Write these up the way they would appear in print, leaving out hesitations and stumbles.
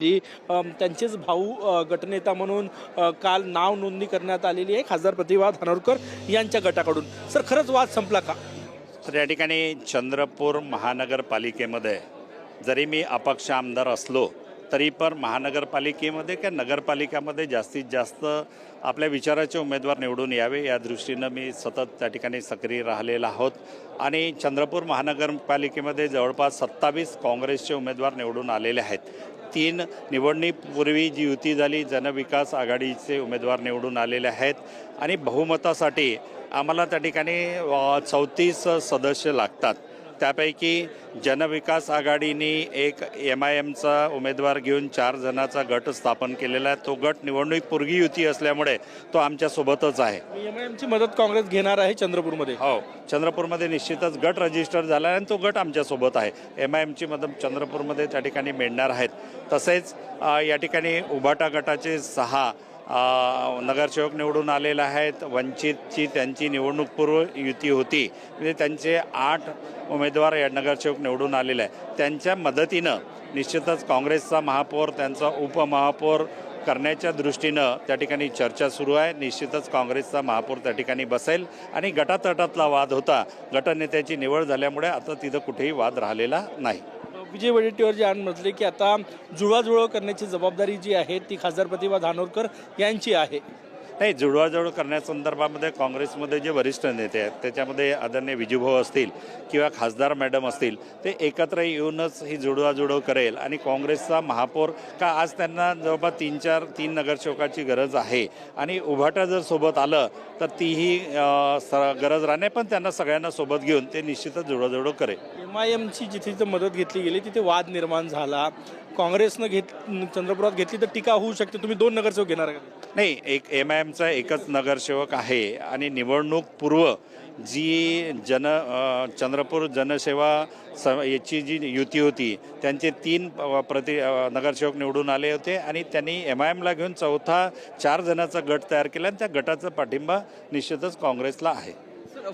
जी त्यांचेच भाऊ गटनेता म्हणून काल नाव नोंदणी करण्यात आलेली आहे खासदार प्रतिभा धानोरकर यांच्या गटाकडून. सर, खरंच वाद संपला का? तर या ठिकाणी चंद्रपूर महानगरपालिकेमध्ये जरी मी अपक्ष आमदार असलो तरी पण महानगरपालिकेमध्ये किंवा नगरपालिकामध्ये जास्तीत जास्त आपल्या विचाराचे उमेदवार निवडून यावे या दृष्टीनं मी सतत त्या ठिकाणी सक्रिय राहिलेला आहोत. आणि चंद्रपूर महानगरपालिकेमध्ये जवळपास 27 काँग्रेसचे उमेदवार निवडून आलेले आहेत. 3 निवडणुकीपूर्वी जी युती झाली जनविकास आघाडीचे उमेदवार निवडून आलेले आहेत. आणि बहुमतासाठी आम्हाला त्या ठिकाणी 34 सदस्य लागतात. त्यापैकी जनविकास आघाडीने एक MIMचा उमेदवार घेऊन 4 जणांचा गट स्थापन केलेला आहे. तो गट निवडणुकीपूर्वी युती असल्यामुळे तो आमच्यासोबतच आहे. MIMची मदत काँग्रेस घेणार आहे चंद्रपूरमध्ये? हो, चंद्रपूरमध्ये निश्चितच गट रजिस्टर झाला आहे आणि तो गट आमच्यासोबत आहे. MIMची मदत चंद्रपूरमध्ये त्या ठिकाणी मिळणार आहेत. तसेच या ठिकाणी उभाटा गटाचे 6 नगरसेवक निवडून आलेले आहेत. वंचितची त्यांची निवडणूकपूर्व युती होती, म्हणजे त्यांचे 8 उमेदवार या नगरसेवक निवडून आलेले आहे. त्यांच्या मदतीनं निश्चितच काँग्रेसचा महापौर त्यांचा उपमहापौर करण्याच्या दृष्टीनं त्या ठिकाणी चर्चा सुरू आहे. निश्चितच काँग्रेसचा महापौर त्या ठिकाणी बसेल. आणि गटातटातला वाद होता, गटनेत्याची निवड झाल्यामुळे आता तिथं कुठेही वाद राहिलेला नाही. विजय वडेट्टीवार जे म्हटले की आता जुळवाजुळव करण्याची जबाबदारी जी आहे ती खासदार प्रतिभा धानोरकर यांची आहे. नाही, जुळवाजुळव करण्यासंदर्भामध्ये काँग्रेसमध्ये जे वरिष्ठ नेते आहेत त्याच्यामध्ये आदरणीय विजूभाऊ असतील किंवा खासदार मॅडम असतील, ते एकत्र येऊनच ही जुळवाजुळव करेल. आणि काँग्रेसचा महापौर का आज त्यांना जवळपास 3 नगरसेवकाची गरज आहे. आणि उभाटा जर सोबत आलं तर तीही गरज राहणे, पण त्यांना सगळ्यांना सोबत घेऊन ते निश्चितच जुळवाजुळव करेल. MIMची जिथे मदत घेतली गेली तिथे वाद निर्माण झाला. काँग्रेसनं चंद्रपुरात घेतली तर टीका होऊ शकते. तुम्ही 2 नगरसेवक घेणार का? नाही, MIMचा एकच नगरसेवक आहे. आणि निवडणूक पूर्व जी चंद्रपूर जनसेवा याची जी युती होती त्यांचे 3 नगरसेवक निवडून आले होते. आणि त्यांनी MIMला घेऊन 4 जणांचा गट तयार केला आणि त्या गटाचा पाठिंबा निश्चितच काँग्रेसला आहे.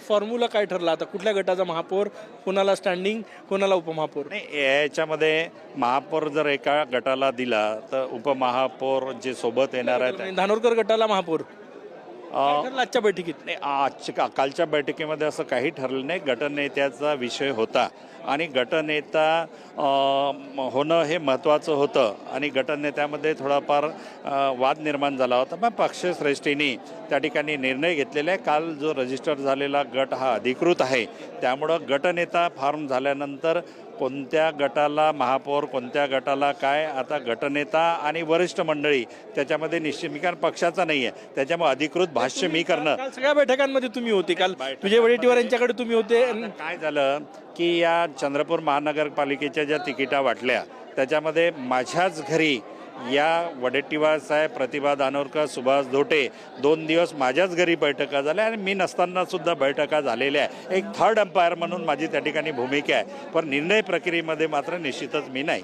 फॉर्म्युला काय ठरला आता? कुठल्या गटाचा महापौर, कोणाला स्टँडिंग, कोणाला उपमहापौर? नाही, याच्यामध्ये महापौर जर एका गटाला दिला तर उपमहापौर जे सोबत येणार आहेत धानोरकर गटाला महापौर आजच्या बैठकीत? नाही, कालच्या बैठकीमध्ये असं काही ठरलं नाही. गटनेत्याचा विषय होता आणि गटनेता होणं हे महत्त्वाचं होतं. आणि गटनेत्यामध्ये थोडाफार वाद निर्माण झाला होता, पण पक्षश्रेष्ठींनी त्या ठिकाणी निर्णय घेतलेला आहे. काल जो रजिस्टर झालेला गट हा अधिकृत आहे, त्यामुळं गटनेता फॉर्म झाल्यानंतर कोणत्या गटाला महापौर, कोणत्या गटाला काय, आता गटनेता आणि वरिष्ठ मंडळी त्याच्यामध्ये निश्चित. मी कारण पक्षाचा नाही आहे, त्याच्यामुळे अधिकृत भाष्य मी करणं. काल सगळ्या बैठकांमध्ये तुम्ही होते. काल विजय वडेट्टीवार यांच्याकडे तुम्ही होते. काय झालं की या चंद्रपूर महानगरपालिकेच्या ज्या तिकिटा वाटल्या त्याच्यामध्ये माझ्याच घरी या वडेट्टीवार साहेब, प्रतिभा धानोरकर, सुभाष धोटे 2 दिवस माझ्याच घरी बैठका झाल्या. आणि मी नसताना सुद्धा बैठका झालेल्या आहे. एक थर्ड अंपायर म्हणून माझी त्या ठिकाणी भूमिका आहे, पण निर्णय प्रक्रियेमध्ये मात्र निश्चितच मी नाही.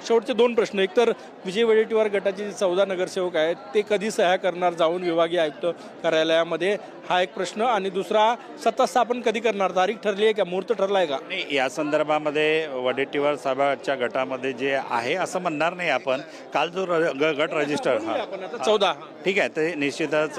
शेवटचे 2 प्रश्न. एक तर विजय वडेट्टीवार गटाचे 14 नगरसेवक आहेत ते कधी सह्या करणार जाऊन विभागीय आयुक्त कार्यालयामध्ये, हा एक प्रश्न. आणि दुसरा, सत्ता स्थापन कधी करणार? तारीख ठरली आहे का? मुहूर्त ठरला आहे का? नाही, या संदर्भामध्ये वडेट्टीवार साहेबांच्या गटामध्ये जे आहे असं म्हणणार नाही आपण. काल जो गट रजिस्टर आपण आता 14 ठीक आहे, ते निश्चितच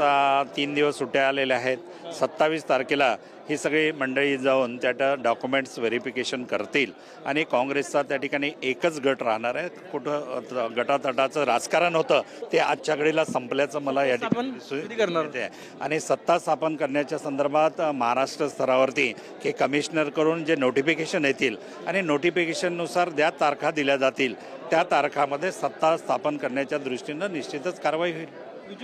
3 दिवस सुट्ट्या आलेल्या आहेत. 27 तारखेला ही सगळी मंडळी जाऊन त्या डॉक्युमेंट्स व्हेरिफिकेशन करतील. आणि काँग्रेसचा त्या ठिकाणी एकच गट राहणार आहे. कुठं गटातटाचं राजकारण होतं ते आजच्या घडीला संपल्याचं मला या ठिकाणी करणार आहे. आणि सत्ता स्थापन करण्याच्या संदर्भात महाराष्ट्र स्तरावरती की कमिशनर करून जे नोटिफिकेशन येतील आणि नोटिफिकेशननुसार ज्या तारखा दिल्या जातील त्या तारखामध्ये सत्ता स्थापन करण्याच्या दृष्टीनं निश्चितच कारवाई होईल.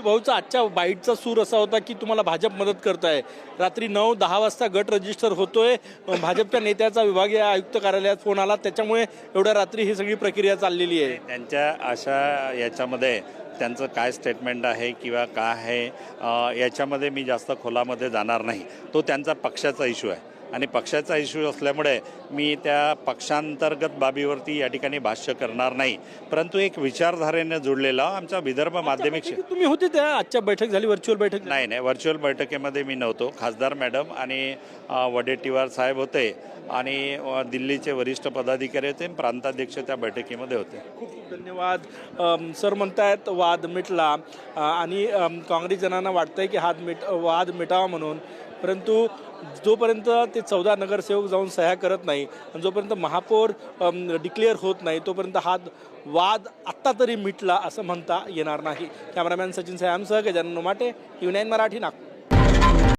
भाऊचा आजच्या बाईटचा सूर असा होता की तुम्हाला भाजप मदत करत आहे. रात्री 9-10 वाजता गट रजिस्टर होतोय, भाजपच्या नेत्याचा विभागीय आयुक्त कार्यालयात फोन आला, त्याच्यामुळे एवढ्या रात्री ही सगळी प्रक्रिया चाललेली आहे. त्यांच्या अशा याच्यामध्ये त्यांचं काय स्टेटमेंट आहे किंवा काय आहे याच्यामध्ये मी जास्त खोलामध्ये जाणार नाही. तो त्यांचा पक्षाचा इश्यू आहे. आणि पक्षाचा इश्यू असल्यामुळे मी त्या पक्षांतर्गत बाबीवरती या ठिकाणी भाष्य करणार नाही. परंतु एक विचारधारेने जुळलेला आमचा विदर्भ माध्यमिक तुम्ही होते त्या आजच्या बैठक झाली, व्हर्च्युअल बैठक झाली. नाही व्हर्च्युअल बैठकीमध्ये मी नव्हतो. खासदार मॅडम आणि वडेट्टीवार साहेब होते आणि दिल्लीचे वरिष्ठ पदाधिकारी होते, प्रांताध्यक्ष त्या बैठकीमध्ये होते. खूप खूप धन्यवाद. सर म्हणतायत वाद मिटला आणि काँग्रेसजनांना वाटतंय की वाद मिटावा म्हणून, परंतु जोपर्यंत ते 14 नगरसेवक जाऊन सह्या करत नाही आणि जोपर्यंत महापौर डिक्लेअर होत नाही तोपर्यंत हा वाद आत्ता तरी मिटला असं म्हणता येणार नाही. कॅमेरामॅन सचिन सयामसह गजानन माटे, TV9 मराठी, नागपूर.